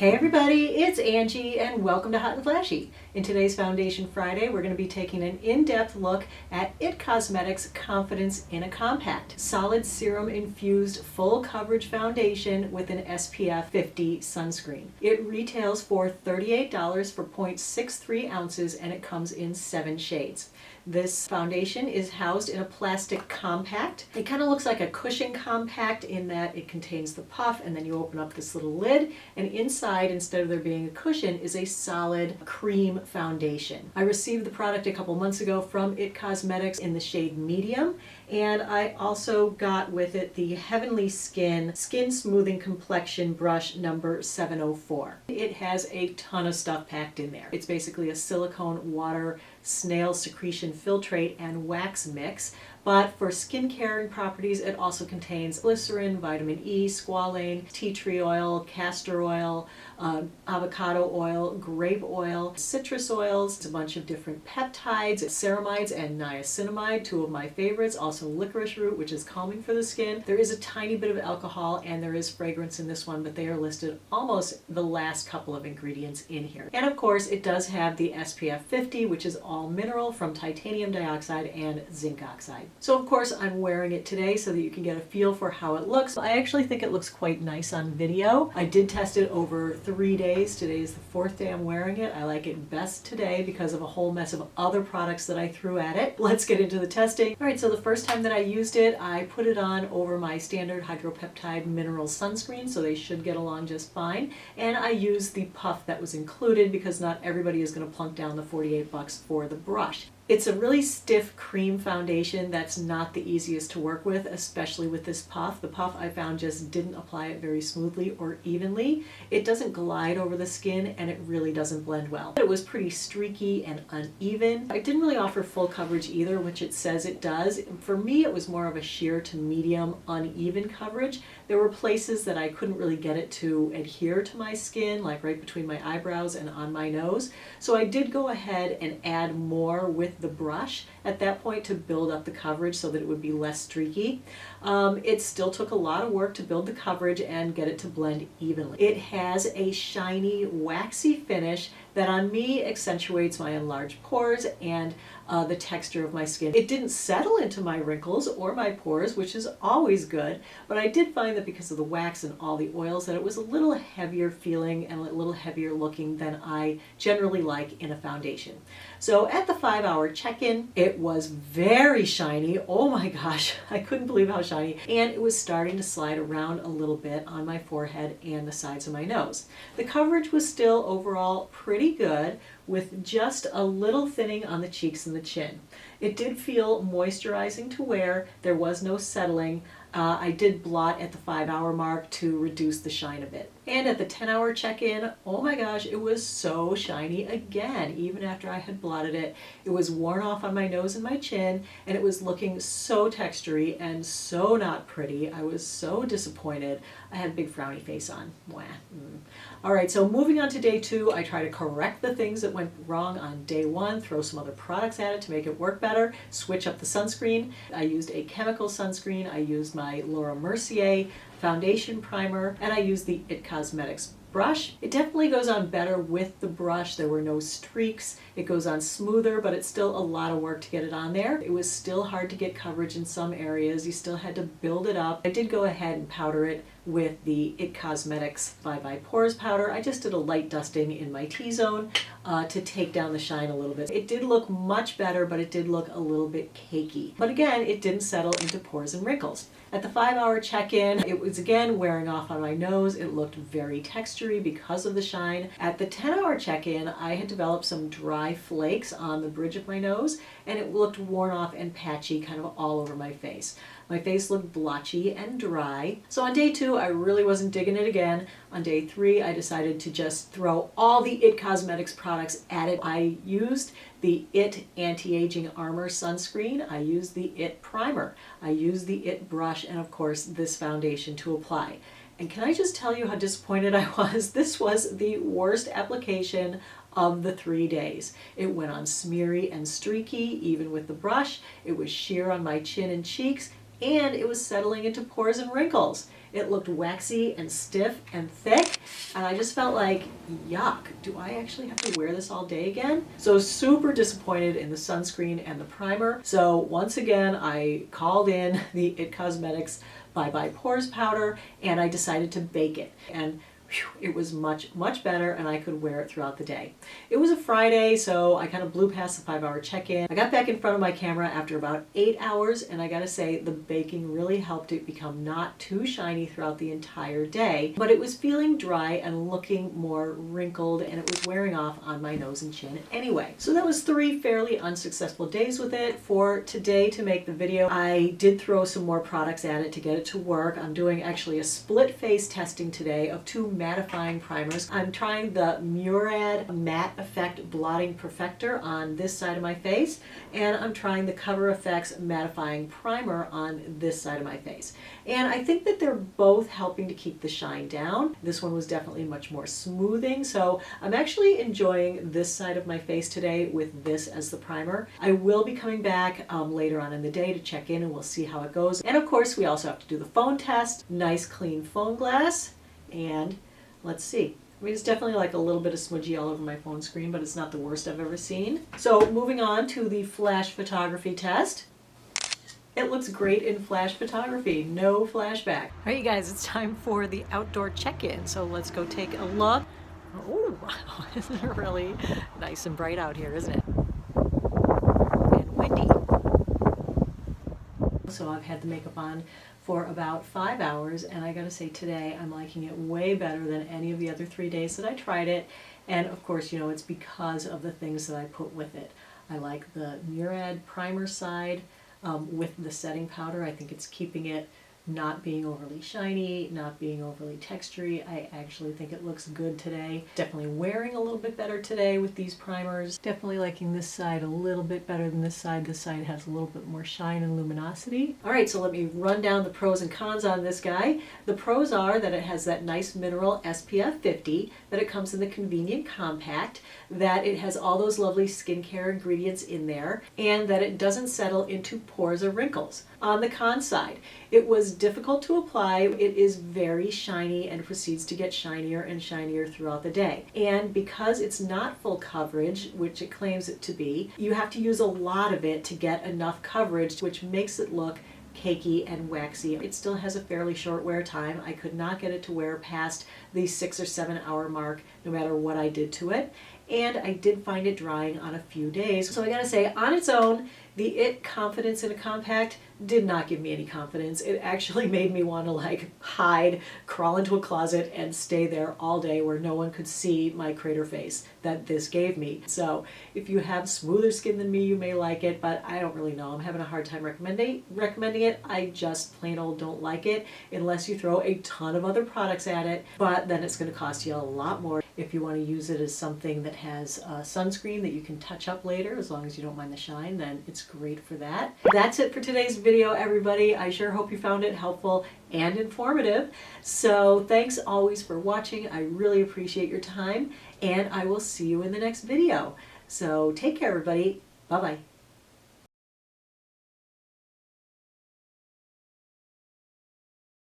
Hey everybody, it's Angie and welcome to Hot and Flashy. In today's Foundation Friday, we're going to be taking an in-depth look at IT Cosmetics Confidence in a Compact Solid Serum Infused Full Coverage Foundation with an SPF 50 sunscreen. It retails for $38 for 0.63 ounces and it comes in 7 shades. This foundation is housed in a plastic compact. It kind of looks like a cushion compact in that it contains the puff and then you open up this little lid and inside, instead of there being a cushion, is a solid cream foundation. I received the product a couple months ago from IT Cosmetics in the shade medium, and I also got with it the Heavenly Skin Smoothing Complexion Brush number 704. It has a ton of stuff packed in there. It's basically a silicone, water, snail secretion filtrate, and wax mix. But for skin caring properties, it also contains glycerin, vitamin E, squalane, tea tree oil, castor oil, avocado oil, grape oil, citrus oils, a bunch of different peptides, ceramides, and niacinamide, two of my favorites. Also licorice root, which is calming for the skin. There is a tiny bit of alcohol and there is fragrance in this one, but they are listed almost the last couple of ingredients in here. And of course, it does have the SPF 50, which is all mineral from titanium dioxide and zinc oxide. So of course I'm wearing it today so that you can get a feel for how it looks. I actually think it looks quite nice on video. I did test it over 3 days. Today is the 4th day I'm wearing it. I like it best today because of a whole mess of other products that I threw at it. Let's get into the testing. Alright, so the first time that I used it, I put it on over my standard hydropeptide mineral sunscreen, so they should get along just fine. And I used the puff that was included because not everybody is going to plunk down the $48 for the brush. It's a really stiff cream foundation that's not the easiest to work with, especially with this puff. The puff I found just didn't apply it very smoothly or evenly. It doesn't glide over the skin and it really doesn't blend well. It was pretty streaky and uneven. It didn't really offer full coverage either, which it says it does. For me, it was more of a sheer to medium uneven coverage. There were places that I couldn't really get it to adhere to my skin, like right between my eyebrows and on my nose. So I did go ahead and add more with the brush at that point to build up the coverage so that it would be less streaky. It still took a lot of work to build the coverage and get it to blend evenly. It has a shiny, waxy finish that on me accentuates my enlarged pores and the texture of my skin. It didn't settle into my wrinkles or my pores, which is always good, but I did find that because of the wax and all the oils that it was a little heavier feeling and a little heavier looking than I generally like in a foundation. So at the 5-hour check-in, it was very shiny. Oh my gosh, I couldn't believe how shiny. And it was starting to slide around a little bit on my forehead and the sides of my nose. The coverage was still overall pretty good, with just a little thinning on the cheeks and the chin. It did feel moisturizing to wear. There was no settling. I did blot at the 5-hour mark to reduce the shine a bit. And at the 10-hour check-in, oh my gosh, it was so shiny again. Even after I had blotted it, it was worn off on my nose and my chin, and it was looking so textury and so not pretty. I was so disappointed. I had a big frowny face on. All right, so moving on to day 2, I try to correct the things that went wrong on day 1, throw some other products at it to make it work better, switch up the sunscreen. I used a chemical sunscreen. I used my Laura Mercier foundation primer, and I used the IT Cosmetics brush. It definitely goes on better with the brush. There were no streaks. It goes on smoother, but it's still a lot of work to get it on there. It was still hard to get coverage in some areas. You still had to build it up. I did go ahead and powder it with the IT Cosmetics Bye Bye Pores powder. I just did a light dusting in my T-zone to take down the shine a little bit. It did look much better, but it did look a little bit cakey. But again, it didn't settle into pores and wrinkles. At the 5-hour check-in, it was again wearing off on my nose. It looked very textury because of the shine. At the 10-hour check-in, I had developed some dry flakes on the bridge of my nose, and it looked worn off and patchy kind of all over my face. My face looked blotchy and dry. So on day 2, I really wasn't digging it again. On day 3, I decided to just throw all the IT Cosmetics products at it. I used the IT Anti-Aging Armor Sunscreen. I used the IT Primer. I used the IT Brush, and of course this foundation to apply. And can I just tell you how disappointed I was? This was the worst application of the 3 days. It went on smeary and streaky, even with the brush. It was sheer on my chin and cheeks, and it was settling into pores and wrinkles. It looked waxy and stiff and thick, and I just felt like, yuck, do I actually have to wear this all day again? So super disappointed in the sunscreen and the primer. So once again, I called in the It Cosmetics Bye Bye Pores powder, and I decided to bake it. And it was much better, and I could wear it throughout the day. It was a Friday, so I kind of blew past the 5-hour check-in. I got back in front of my camera after about 8 hours, and I gotta say the baking really helped it become not too shiny throughout the entire day, but it was feeling dry and looking more wrinkled, and it was wearing off on my nose and chin anyway. So that was 3 fairly unsuccessful days with it. For today, to make the video, I did throw some more products at it to get it to work. I'm doing actually a split face testing today of 2 mattifying primers. I'm trying the Murad Matte Effect Blotting Perfector on this side of my face, and I'm trying the Cover FX Mattifying Primer on this side of my face. And I think that they're both helping to keep the shine down. This one was definitely much more smoothing, so I'm actually enjoying this side of my face today with this as the primer. I will be coming back later on in the day to check in, and we'll see how it goes. And of course, we also have to do the phone test. Nice clean phone glass, and let's see. I mean, it's definitely like a little bit of smudgy all over my phone screen, but it's not the worst I've ever seen. So moving on to the flash photography test. It looks great in flash photography, no flashback. All right, you guys, it's time for the outdoor check-in. So let's go take a look. Oh, isn't it really nice and bright out here, isn't it? And windy. So I've had the makeup on for about 5 hours, and I gotta say today I'm liking it way better than any of the other 3 days that I tried it. And of course, you know, it's because of the things that I put with it. I like the Murad primer side with the setting powder. I think it's keeping it not being overly shiny, not being overly textury. I actually think it looks good today. Definitely wearing a little bit better today with these primers. Definitely liking this side a little bit better than this side. This side has a little bit more shine and luminosity. All right, so let me run down the pros and cons on this guy. The pros are that it has that nice mineral SPF 50, that it comes in the convenient compact, that it has all those lovely skincare ingredients in there, and that it doesn't settle into pores or wrinkles. On the con side, it was difficult to apply. It is very shiny and proceeds to get shinier and shinier throughout the day. And because it's not full coverage, which it claims it to be, you have to use a lot of it to get enough coverage, which makes it look cakey and waxy. It still has a fairly short wear time. I could not get it to wear past the 6 or 7 hour mark, no matter what I did to it. And I did find it drying on a few days. So I gotta say, on its own, the It Confidence in a Compact did not give me any confidence. It actually made me want to like hide, crawl into a closet, and stay there all day where no one could see my crater face that this gave me. So if you have smoother skin than me, you may like it, but I don't really know. I'm having a hard time recommending it. I just plain old don't like it unless you throw a ton of other products at it, but then it's going to cost you a lot more. If you want to use it as something that has sunscreen that you can touch up later, as long as you don't mind the shine, then it's great for that. That's it for today's video, everybody. I sure hope you found it helpful and informative. So thanks always for watching. I really appreciate your time, and I will see you in the next video. So take care, everybody. Bye-bye.